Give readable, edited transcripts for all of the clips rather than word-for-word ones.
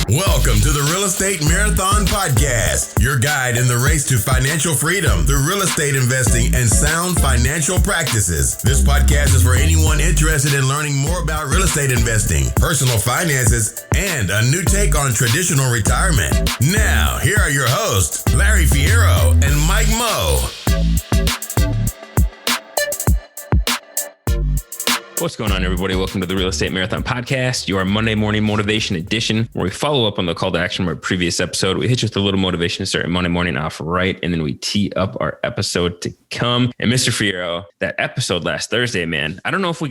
Welcome to the Real Estate Marathon Podcast, your guide in the race to financial freedom through real estate investing and sound financial practices. This podcast is for anyone interested in learning more about real estate investing, personal finances, and a new take on traditional retirement. Now, here are your hosts, Larry Fierro and Mike Moe. What's going on, everybody? Welcome to the Real Estate Marathon Podcast, your Monday morning motivation edition, where we follow up on the call to action from our previous episode. We hit you with a little motivation to start Monday morning off right, and then we tee up our episode to come. And Mr. Fierro, that episode last Thursday, man, I don't know if we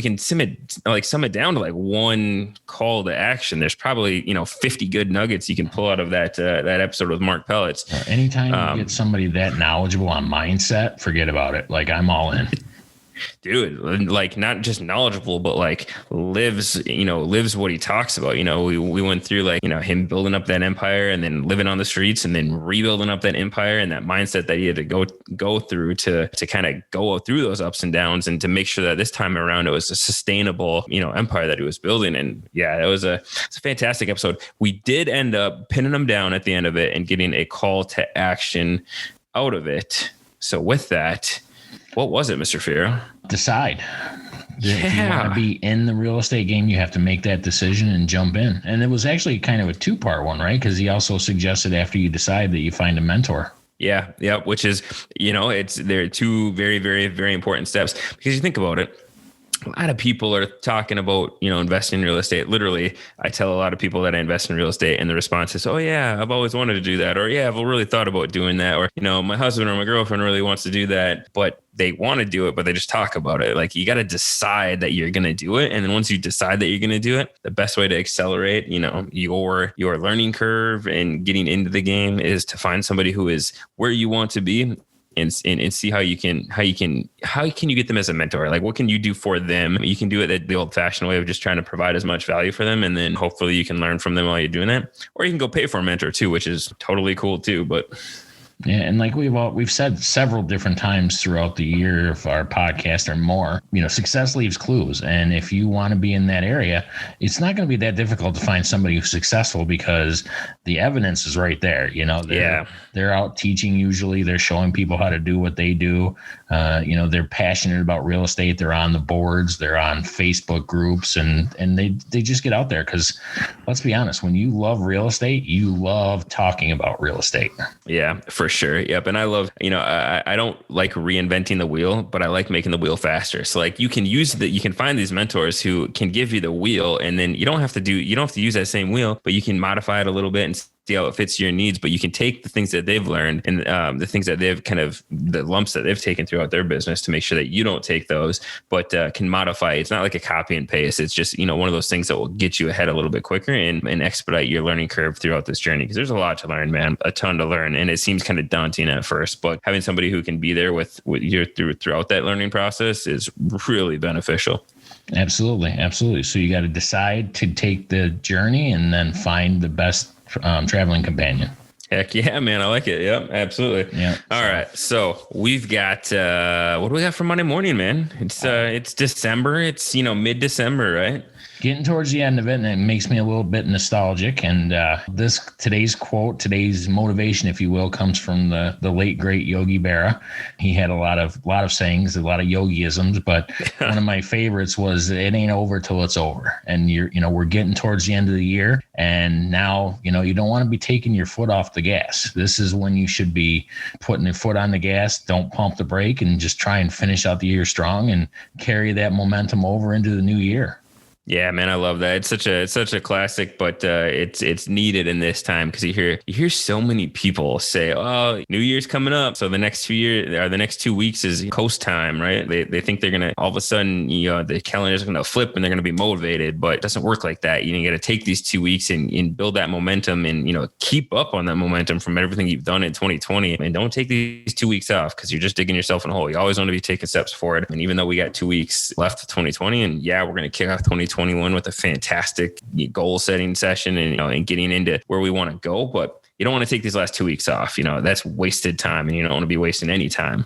can sum it down to like one call to action. There's probably 50 good nuggets you can pull out of that episode with Mark Pellets. Anytime you get somebody that knowledgeable on mindset, forget about it. Like, I'm all in. Dude, like, not just knowledgeable, but like lives what he talks about. We went through him building up that empire and then living on the streets and then rebuilding up that empire and that mindset that he had to go through to kind of go through those ups and downs and to make sure that this time around it was a sustainable, empire that he was building. And yeah, it's a fantastic episode. We did end up pinning him down at the end of it and getting a call to action out of it. So with that, what was it, Mr. Fierro? Decide. If you want to be in the real estate game, you have to make that decision and jump in. And it was actually kind of a two-part one, right? Because he also suggested after you decide that you find a mentor. Yeah. Which is, there are two very, very, very important steps, because you think about it. A lot of people are talking about, investing in real estate. Literally, I tell a lot of people that I invest in real estate, and the response is, oh yeah, I've always wanted to do that. Or yeah, I've really thought about doing that. Or, my husband or my girlfriend really wants to do that, but they want to do it, but they just talk about it. Like, you got to decide that you're going to do it. And then once you decide that you're going to do it, the best way to accelerate, your learning curve and getting into the game is to find somebody who is where you want to be. And see how you can get them as a mentor? Like, what can you do for them? You can do it the old fashioned way of just trying to provide as much value for them. And then hopefully you can learn from them while you're doing that. Or you can go pay for a mentor too, which is totally cool too. But yeah, and like we've said several different times throughout the year of our podcast or more, success leaves clues. And if you want to be in that area, it's not going to be that difficult to find somebody who's successful, because the evidence is right there. They're out teaching. Usually they're showing people how to do what they do. They're passionate about real estate. They're on the boards. They're on Facebook groups, and they just get out there, because let's be honest, when you love real estate, you love talking about real estate. Yeah, for sure. Yep. And I love, I don't like reinventing the wheel, but I like making the wheel faster. So like, you can find these mentors who can give you the wheel, and then you don't have to use that same wheel, but you can modify it a little bit and see how it fits your needs. But you can take the things that they've learned and the things that they've the lumps that they've taken throughout their business to make sure that you don't take those, but can modify. It's not like a copy and paste. It's just, one of those things that will get you ahead a little bit quicker and expedite your learning curve throughout this journey. Because there's a lot to learn, man, a ton to learn. And it seems kind of daunting at first, but having somebody who can be there with you throughout that learning process is really beneficial. Absolutely. So you got to decide to take the journey and then find the best traveling companion. Heck yeah, man. I like it. Yep, absolutely. Yeah. All right. So we've got, what do we got for Monday morning, man? It's December. It's, mid-December, right? Getting towards the end of it, and it makes me a little bit nostalgic. And today's quote, today's motivation, if you will, comes from the late great Yogi Berra. He had a lot of sayings, a lot of yogiisms, but one of my favorites was, "It ain't over till it's over." And we're getting towards the end of the year, and now you don't want to be taking your foot off the gas. This is when you should be putting your foot on the gas. Don't pump the brake, and just try and finish out the year strong and carry that momentum over into the new year. Yeah, man, I love that. It's such a classic, but it's needed in this time, because you hear so many people say, "Oh, New Year's coming up, so the next 2 weeks is coast time," right? They think they're gonna all of a sudden, the calendar is gonna flip and they're gonna be motivated, but it doesn't work like that. You got to take these 2 weeks and build that momentum and keep up on that momentum from everything you've done in 2020, and don't take these 2 weeks off, because you're just digging yourself in a hole. You always want to be taking steps forward. And even though we got 2 weeks left of 2020, and yeah, we're gonna kick off 2021 with a fantastic goal setting session and getting into where we want to go. But you don't want to take these last 2 weeks off. That's wasted time, and you don't want to be wasting any time.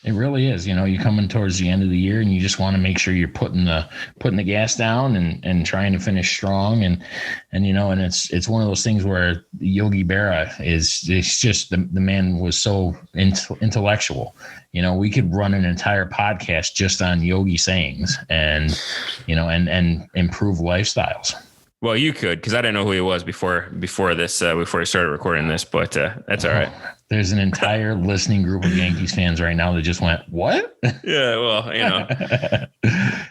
It really is. You're coming towards the end of the year, and you just want to make sure you're putting the gas down and trying to finish strong. And it's one of those things where Yogi Berra it's just the man was so intellectual. We could run an entire podcast just on Yogi sayings and improve lifestyles. Well, you could, because I didn't know who he was before I started recording this, but that's all right. There's an entire listening group of Yankees fans right now that just went, what? Yeah, well,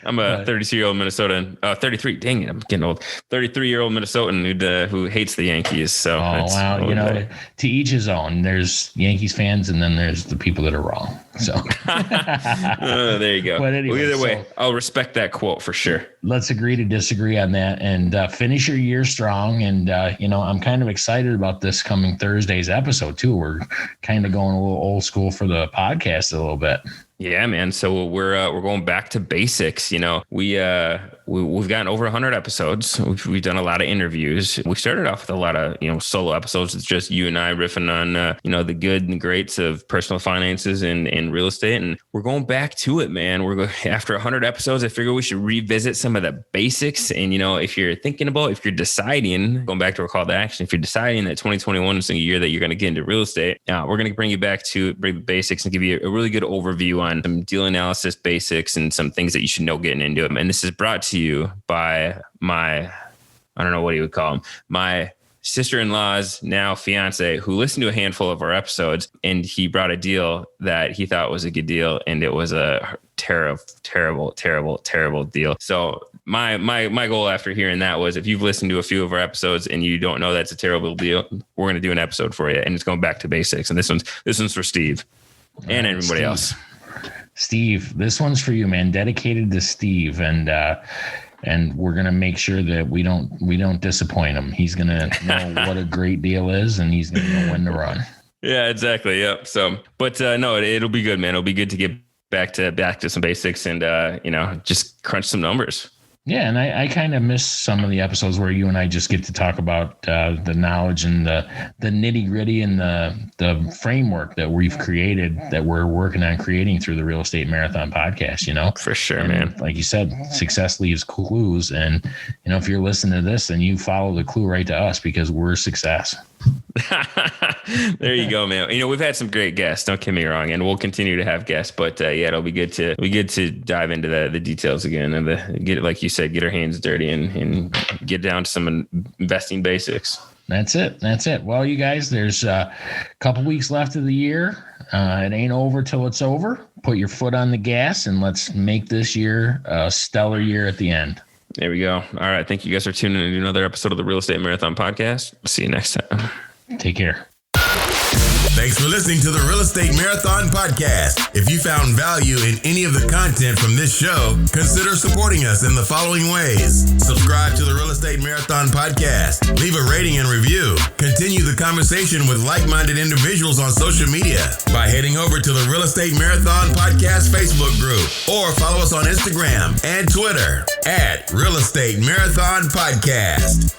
I'm a 32-year-old Minnesotan, 33, dang it, I'm getting old, 33-year-old Minnesotan who hates the Yankees. So, wow, to each his own. There's Yankees fans, and then there's the people that are wrong. So there you go. But anyway, either way, I'll respect that quote for sure. Let's agree to disagree on that, and finish your year strong. And I'm kind of excited about this coming Thursday's episode too. We're kind of going a little old school for the podcast a little bit. Yeah, man. So we're going back to basics. We've gotten over 100 episodes. We've done a lot of interviews. We started off with a lot of solo episodes. It's just you and I riffing on the good and greats of personal finances and real estate. And we're going back to it, man. After 100 episodes, I figure we should revisit some of the basics. And if you're deciding, going back to our call to action, if you're deciding that 2021 is the year that you're going to get into real estate, we're going to bring you back to the basics and give you a really good overview on some deal analysis basics and some things that you should know getting into them. And this is brought to you by I don't know what you would call him, my sister-in-law's now fiance, who listened to a handful of our episodes, and he brought a deal that he thought was a good deal, and it was a terrible deal. So my goal after hearing that was, if you've listened to a few of our episodes and you don't know that's a terrible deal, we're going to do an episode for you, and it's going back to basics. And this one's for Steve and everybody else. Steve, this one's for you, man. Dedicated to Steve, and we're gonna make sure that we don't disappoint him. He's gonna know what a great deal is, and he's gonna know when to run. Yeah, exactly. Yep. So, but no, it'll be good, man. It'll be good to get back to some basics and just crunch some numbers. Yeah, and I kind of miss some of the episodes where you and I just get to talk about the knowledge and the nitty gritty and the framework that we've created, that we're working on creating through the Real Estate Marathon podcast. For sure, and man. Like you said, success leaves clues, and if you're listening to this, then you follow the clue right to us, because we're success. There you go, man. We've had some great guests, don't get me wrong, and we'll continue to have guests, but it'll be good to dive into the details again and get, like you said, get our hands dirty and get down to some investing basics. That's it. Well, you guys, there's a couple weeks left of the year. It ain't over till it's over. Put your foot on the gas, and let's make this year a stellar year at the end. There we go. All right. Thank you guys for tuning in to another episode of the Real Estate Marathon podcast. See you next time. Take care. Thanks for listening to the Real Estate Marathon podcast. If you found value in any of the content from this show, consider supporting us in the following ways. Subscribe to the Real Estate Marathon podcast. Leave a rating and review. Continue the conversation with like-minded individuals on social media by heading over to the Real Estate Marathon podcast Facebook group, or follow us on Instagram and Twitter at Real Estate Marathon Podcast.